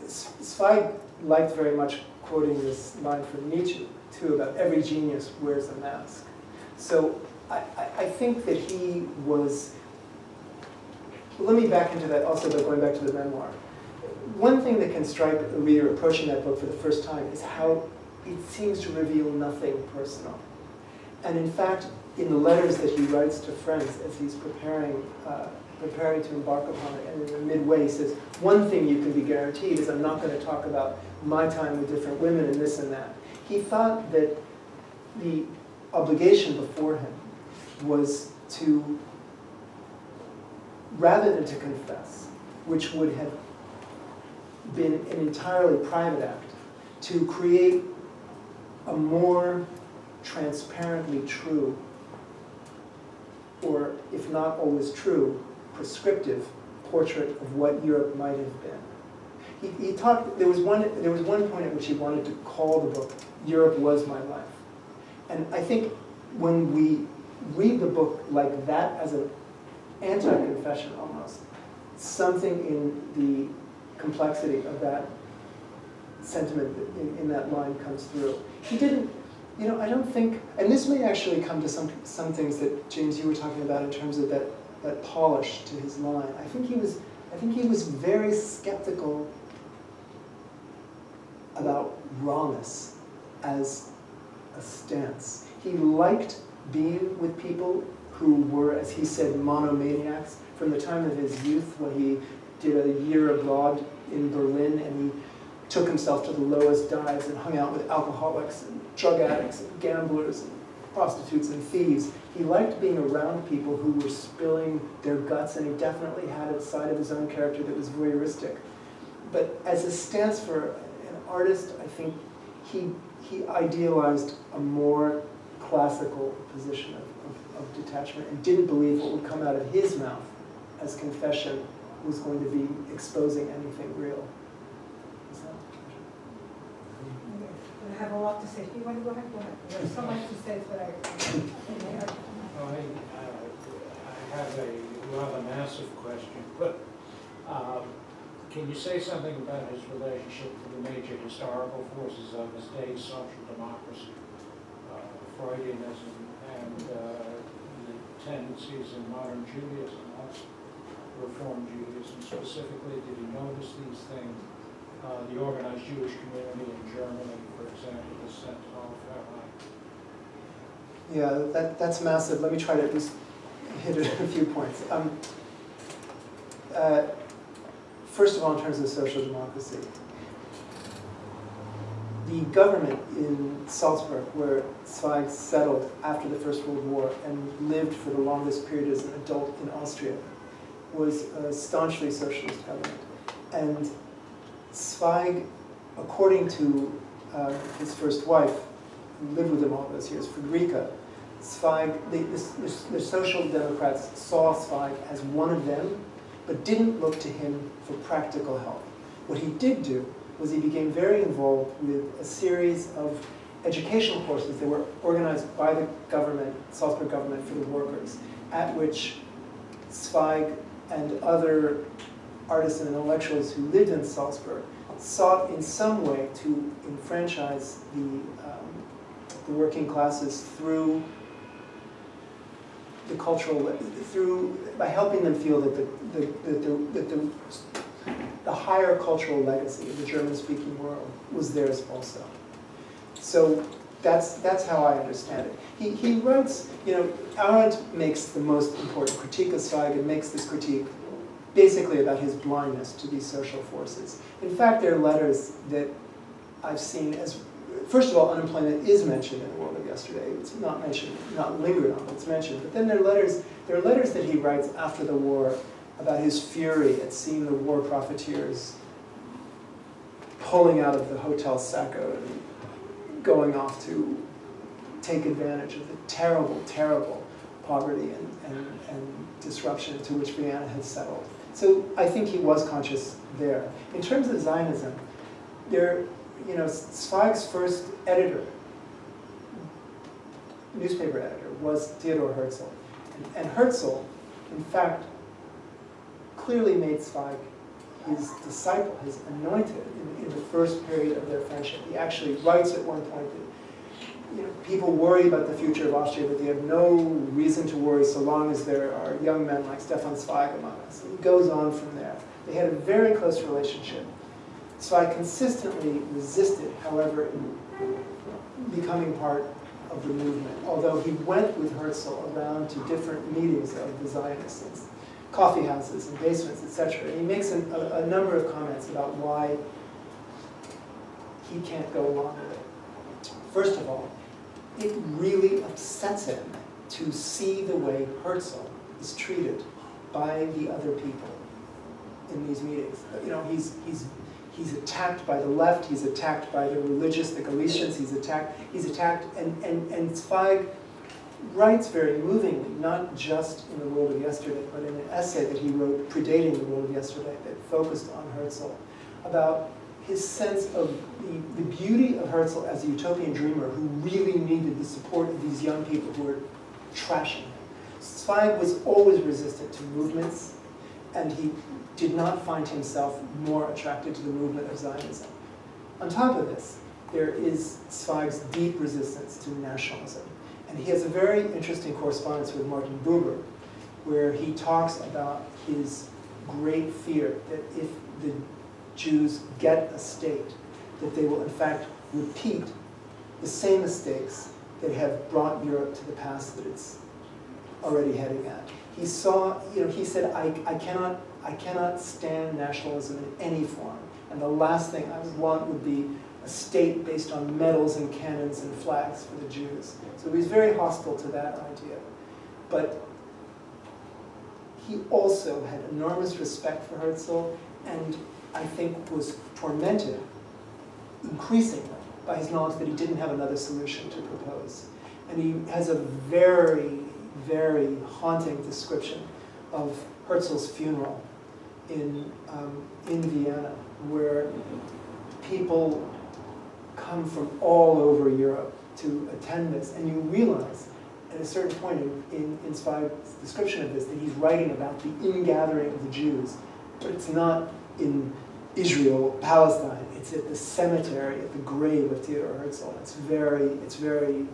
Zweig liked very much quoting this line from Nietzsche, too, about every genius wears a mask. So I think that he was, let me back into that also by going back to the memoir. One thing that can strike a reader approaching that book for the first time is how it seems to reveal nothing personal. And in fact, in the letters that he writes to friends as he's preparing to embark upon it, and in the midway he says, one thing you can be guaranteed is I'm not going to talk about my time with different women and this and that. He thought that the obligation before him was to, rather than to confess, which would have been an entirely private act, to create a more transparently true, or if not always true, prescriptive portrait of what Europe might have been. He talked. There was one point at which he wanted to call the book "Europe Was My Life," and I think when we read the book like that as an anti-confession almost, something in the complexity of that sentiment in that line comes through. He didn't, I don't think, and this may actually come to some things that James you were talking about in terms of that polish to his line. I think he was very skeptical about rawness as a stance. He liked being with people who were, as he said, monomaniacs from the time of his youth when he did a year abroad in Berlin and he took himself to the lowest dives and hung out with alcoholics and drug addicts and gamblers and prostitutes and thieves. He liked being around people who were spilling their guts, and he definitely had a side of his own character that was voyeuristic. But as a stance for an artist, I think he idealized a more classical position of detachment and didn't believe what would come out of his mouth as confession was going to be exposing anything real. Is that I have a lot to say. You want to go ahead? Go ahead. There's so much to say, but I have a rather massive question, but can you say something about his relationship to the major historical forces of his day, social democracy, Freudianism, and the tendencies in modern Judaism, also Reform Judaism specifically? Did he notice these things? The organized Jewish community in Germany, for example, is sent to all Yeah, that's massive. Let me try to at least hit a few points. First of all, in terms of social democracy, the government in Salzburg, where Zweig settled after the First World War and lived for the longest period as an adult in Austria, was a staunchly socialist government. And Zweig, according to his first wife, who lived with him all those years, Friederike, Zweig, the Social Democrats saw Zweig as one of them, but didn't look to him for practical help. What he did do was he became very involved with a series of educational courses that were organized by the government, Salzburg government, for the workers, at which Zweig and other artists and intellectuals who lived in Salzburg sought in some way to enfranchise the working classes through the cultural, by helping them feel that the higher cultural legacy of the German-speaking world was theirs also. So that's how I understand it. He writes, Arendt makes the most important critique of Zweig and makes this critique basically about his blindness to these social forces. In fact, there are letters that I've seen as, first of all, unemployment is mentioned in The World of Yesterday. It's not mentioned, not lingered on, it's mentioned. But then there are letters that he writes after the war about his fury at seeing the war profiteers pulling out of the Hotel Sacco and going off to take advantage of the terrible, terrible poverty and disruption to which Vienna had settled. So I think he was conscious there. In terms of Zionism, Zweig's first editor newspaper editor was Theodor Herzl. And Herzl, in fact, clearly made Zweig his disciple, his anointed, in the first period of their friendship. He actually writes at one point that people worry about the future of Austria, but they have no reason to worry so long as there are young men like Stefan Zweig among us. And he goes on from there. They had a very close relationship. Zweig consistently resisted, however, in becoming part of the movement, although he went with Herzl around to different meetings of the Zionists, coffee houses and basements, etc. And he makes a number of comments about why he can't go along with it. First of all, it really upsets him to see the way Herzl is treated by the other people in these meetings. He's attacked by the left, he's attacked by the religious, the Galicians, he's attacked, and Zweig writes very movingly, not just in The World of Yesterday, but in an essay that he wrote predating The World of Yesterday that focused on Herzl, about his sense of the beauty of Herzl as a utopian dreamer who really needed the support of these young people who were trashing him. Zweig was always resistant to movements, and he did not find himself more attracted to the movement of Zionism. On top of this, there is Zweig's deep resistance to nationalism. And he has a very interesting correspondence with Martin Buber, where he talks about his great fear that if the Jews get a state, that they will in fact repeat the same mistakes that have brought Europe to the pass that it's already heading at. He saw, he said, I cannot stand nationalism in any form. And the last thing I would want would be a state based on medals and cannons and flags for the Jews. So he was very hostile to that idea. But he also had enormous respect for Herzl, and I think was tormented increasingly by his knowledge that he didn't have another solution to propose. And he has a very, very haunting description of Herzl's funeral in Vienna, where people come from all over Europe to attend this, and you realize at a certain point in Zweig's description of this that he's writing about the ingathering of the Jews, but it's not in Israel, Palestine. It's at the cemetery, at the grave of Theodor Herzl. It's very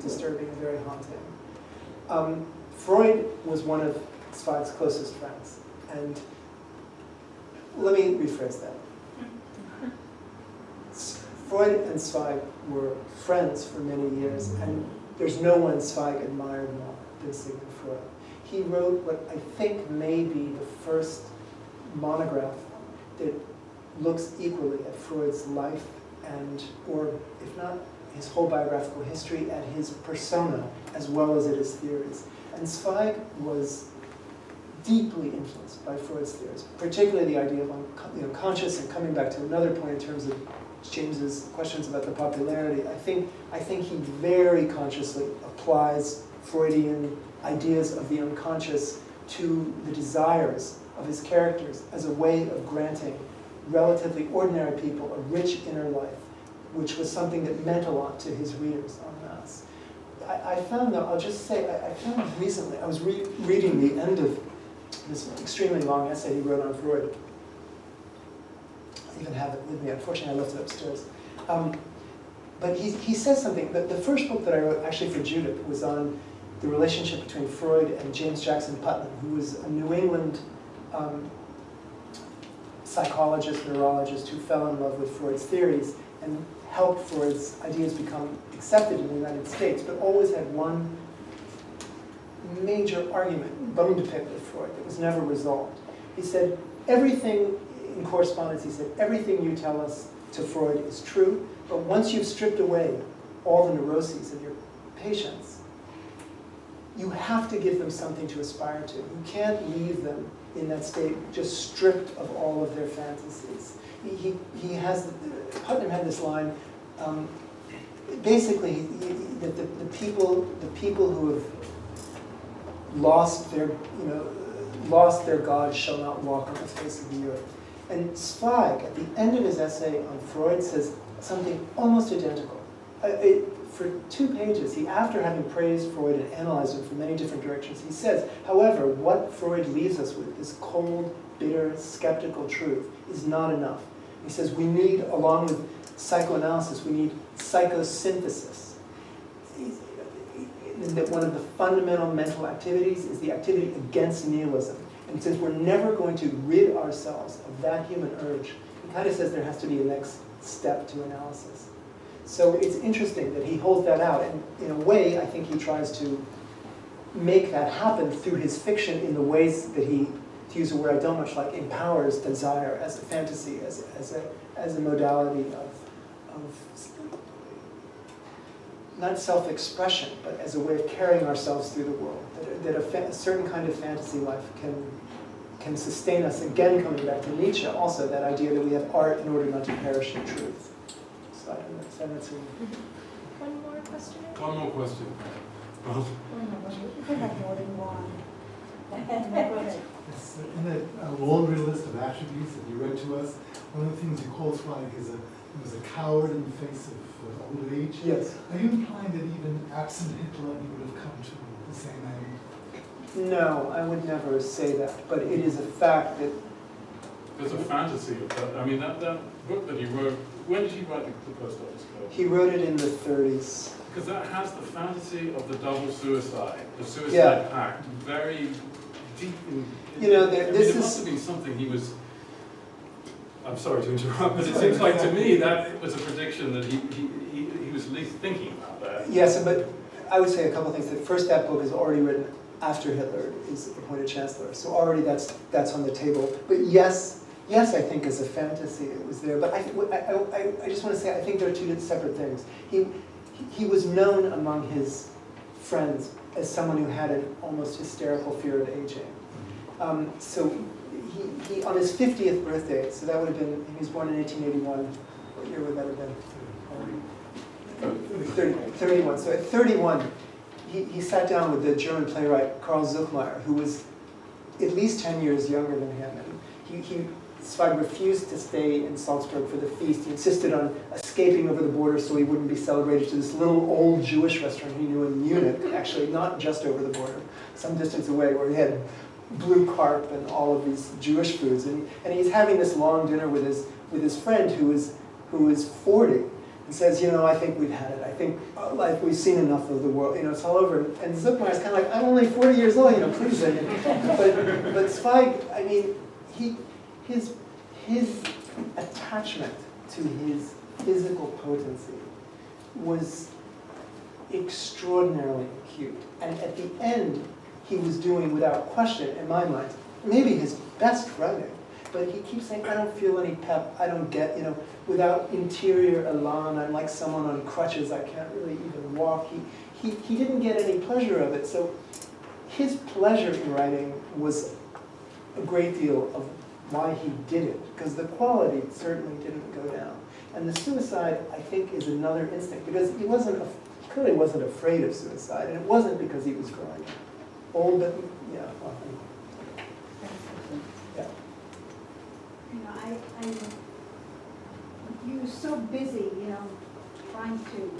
disturbing and very haunting. Freud was one of Zweig's closest friends, and let me rephrase that. Freud and Zweig were friends for many years, and there's no one Zweig admired more than Sigmund Freud. He wrote what I think may be the first monograph that looks equally at Freud's life and, or if not his whole biographical history, at his persona as well as at his theories. And Zweig was deeply influenced by Freud's theories, particularly the idea of unconscious, and coming back to another point in terms of James's questions about the popularity. I think he very consciously applies Freudian ideas of the unconscious to the desires of his characters as a way of granting relatively ordinary people a rich inner life, which was something that meant a lot to his readers en masse. I found, though, I'll just say, I found recently, I was reading the end of this extremely long essay he wrote on Freud. I even have it with me. Unfortunately, I left it upstairs. But he says something. The first book that I wrote, actually for Judith, was on the relationship between Freud and James Jackson Putnam, who was a New England psychologist, neurologist, who fell in love with Freud's theories and helped Freud's ideas become accepted in the United States, but always had one major argument, bone to pick with Freud, that was never resolved. He said, everything in correspondence, he said, everything you tell us to Freud is true, but once you've stripped away all the neuroses of your patients, you have to give them something to aspire to. You can't leave them in that state just stripped of all of their fantasies. Putnam had this line, basically, that the people who have lost their God shall not walk on the face of the earth. And Zweig, at the end of his essay on Freud, says something almost identical. for 2 pages, after having praised Freud and analyzed him from many different directions, he says, however, what Freud leaves us with, this cold, bitter, skeptical truth, is not enough. He says we need, along with psychoanalysis, we need psychosynthesis. That one of the fundamental mental activities is the activity against nihilism. And since we're never going to rid ourselves of that human urge, he kind of says there has to be a next step to analysis. So it's interesting that he holds that out, and in a way, I think he tries to make that happen through his fiction in the ways that he, to use a word I don't much like, empowers desire as a fantasy, as a modality of not self-expression, but as a way of carrying ourselves through the world. That a certain kind of fantasy life can sustain us. Again, coming back to Nietzsche, also that idea that we have art in order not to perish in truth. So that's One more question? One more question. Well, You can have more than one. Yes, in that laundry list of attributes that you read to us, one of the things you called Zweig is he was a coward in the face of old age. Yes. Are you implying that even absent Hitler, he would have come to the same end? No, I would never say that, but it is a fact that there's a fantasy of that. I mean, that book that he wrote, when did he write the Post Office Code? he wrote it in the 30s. Because that has the fantasy of the double suicide, the suicide pact, very deep in... There must have been something he was... I'm sorry to interrupt, but it seems like to me that was a prediction that he was at least thinking about that. Yes, but I would say a couple of things. First, that book is already written after Hitler is appointed chancellor, so already that's on the table. But yes, I think as a fantasy it was there. But I just want to say I think there are 2 separate things. He was known among his friends as someone who had an almost hysterical fear of aging. So he on his 50th birthday, so that would have been, he was born in 1881. What year would that have been? 31. So at 31, he sat down with the German playwright Karl Zuckmayer, who was at least 10 years younger than him. And Zweig refused to stay in Salzburg for the feast. He insisted on escaping over the border so he wouldn't be celebrated to this little old Jewish restaurant he knew in Munich, actually not just over the border, some distance away, where he had blue carp and all of these Jewish foods. And he's having this long dinner with his friend who is 40. And says, I think we've had it. I think we've seen enough of the world. It's all over. And Zuckmeyer's kind of like, I'm only 40 years old. Please. But Zweig, I mean, his attachment to his physical potency was extraordinarily acute. And at the end, he was doing, without question, in my mind, maybe his best writing. But he keeps saying, I don't feel any pep, I don't get, without interior elan, I'm like someone on crutches, I can't really even walk. He didn't get any pleasure of it. So his pleasure in writing was a great deal of why he did it, because the quality certainly didn't go down. And the suicide, I think, is another instinct, because he clearly wasn't afraid of suicide, and it wasn't because he was growing old, but yeah. You're so busy, trying to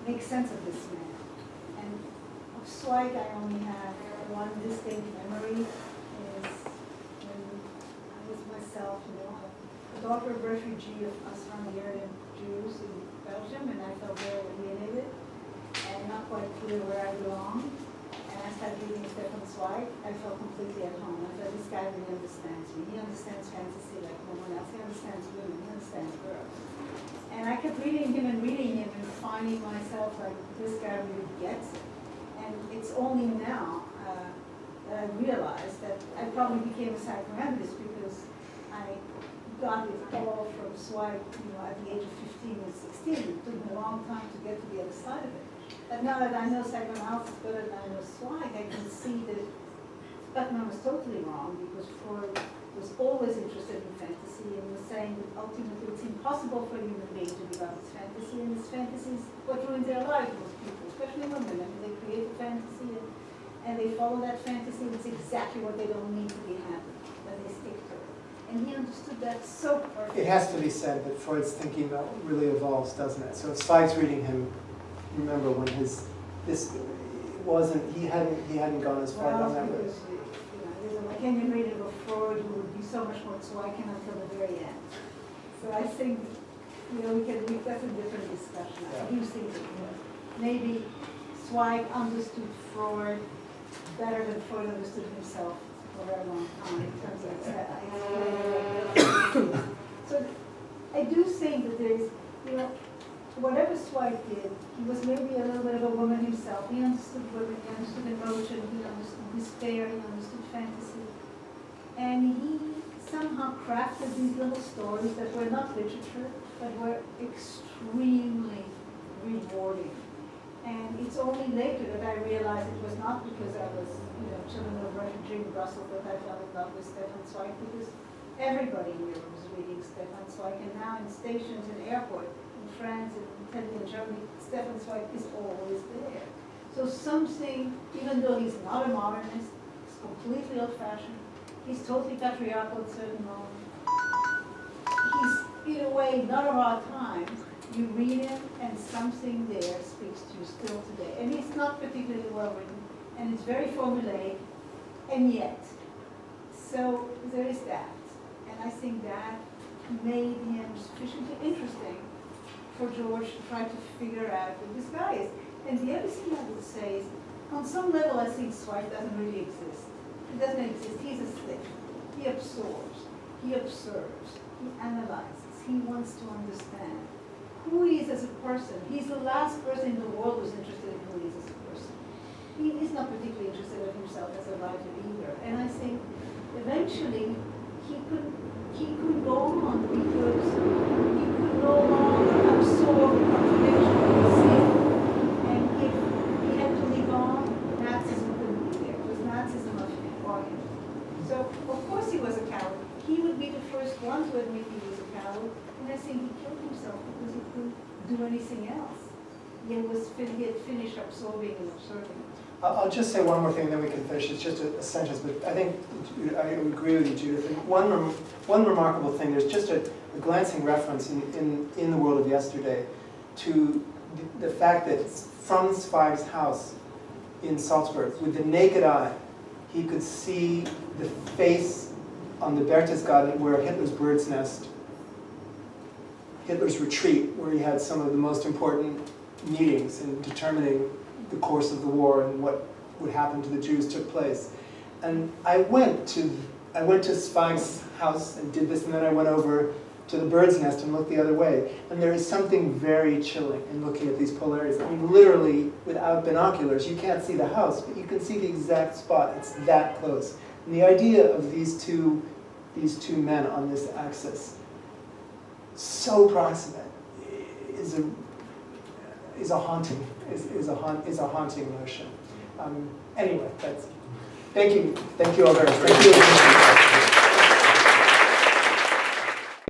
make sense of this man. And of Zweig, I only have one distinct memory, is when I was myself, a daughter of refugee of Austrian Jews in Belgium, and I felt very alienated and not quite clear where I belonged. And I started reading Stefan Zweig. I felt completely at home. I thought, this guy really understands me. He understands fantasy like no one else. He understands women. He understands girls. And I kept reading him and finding myself like, this guy really gets it. And it's only now that I realized that I probably became a psychoanalyst because I got it all from Zweig, at the age of 15 or 16. It took me a long time to get to the other side of it. But now that I know psychoanalysis better than I know Zweig, I can see that Beckman was totally wrong, because Freud was always interested in fantasy and was saying that ultimately it's impossible for a human being to give up his fantasy, and his fantasy is what ruins their lives, most people, especially women. I mean, they create a fantasy and they follow that fantasy, and it's exactly what they don't need to be happy, but they stick to it. And he understood that so perfectly. It has to be said that Freud's thinking about really evolves, doesn't it? So if Zweig's reading him remember when he hadn't gone as far down that road. Because, can you read it of Freud, who would be so much more Zweig until the very end. So I think, that's a different discussion. I do think that maybe Zweig understood Freud better than Freud understood himself for a very long time in terms of So I do think that there's, whatever Zweig did, he was maybe a little bit of a woman himself. He understood women, he understood emotion, he understood despair, he understood fantasy. And he somehow crafted these little stories that were not literature, but were extremely rewarding. And it's only later that I realized it was not because I was, children of refugee in Brussels that I fell in love with Stefan Zweig, because everybody in Europe was reading Stefan Zweig, and now in stations and airport in France and Italy and Germany, Stefan Zweig is always there. So something, even though he's not a modernist, he's completely old-fashioned, he's totally patriarchal at certain moments. He's, in a way, not of our time. You read him, and something there speaks to you still today. And he's not particularly well written, and it's very formulaic, and yet. So there is that. And I think that made him sufficiently interesting for George to try to figure out who this guy is. And the other thing I would say is, on some level, I think Zweig doesn't really exist. He doesn't exist. He's a slave. He absorbs. He observes. He analyzes. He wants to understand who he is as a person. He's the last person in the world who's interested in who he is as a person. He is not particularly interested in himself as a writer either. And I think eventually he could go on because he could no longer absorb the contradiction of his sin. And if he had to live on, Nazism couldn't be there. It was Nazism of him for him. So of course he was a coward. He would be the first one to admit he was a coward. And I think he killed himself because he couldn't do anything else. He had finished absorbing and observing. I'll just say one more thing, then we can finish. It's just a sentence, but I think I agree with you, Judith. And one remarkable thing, there's just a glancing reference in the world of yesterday to the fact that from Zweig's house in Salzburg, with the naked eye, he could see the face on the Berchtesgaden where Hitler's bird's nest, Hitler's retreat, where he had some of the most important meetings in determining the course of the war and what would happen to the Jews took place. And I went to Zweig's house and did this, and then I went over to the bird's nest and looked the other way. And there is something very chilling in looking at these polarities. I mean, literally, without binoculars, you can't see the house, but you can see the exact spot. It's that close. And the idea of these two men on this axis, so proximate, is a haunting notion. Anyway, thank you all very much. Thank you.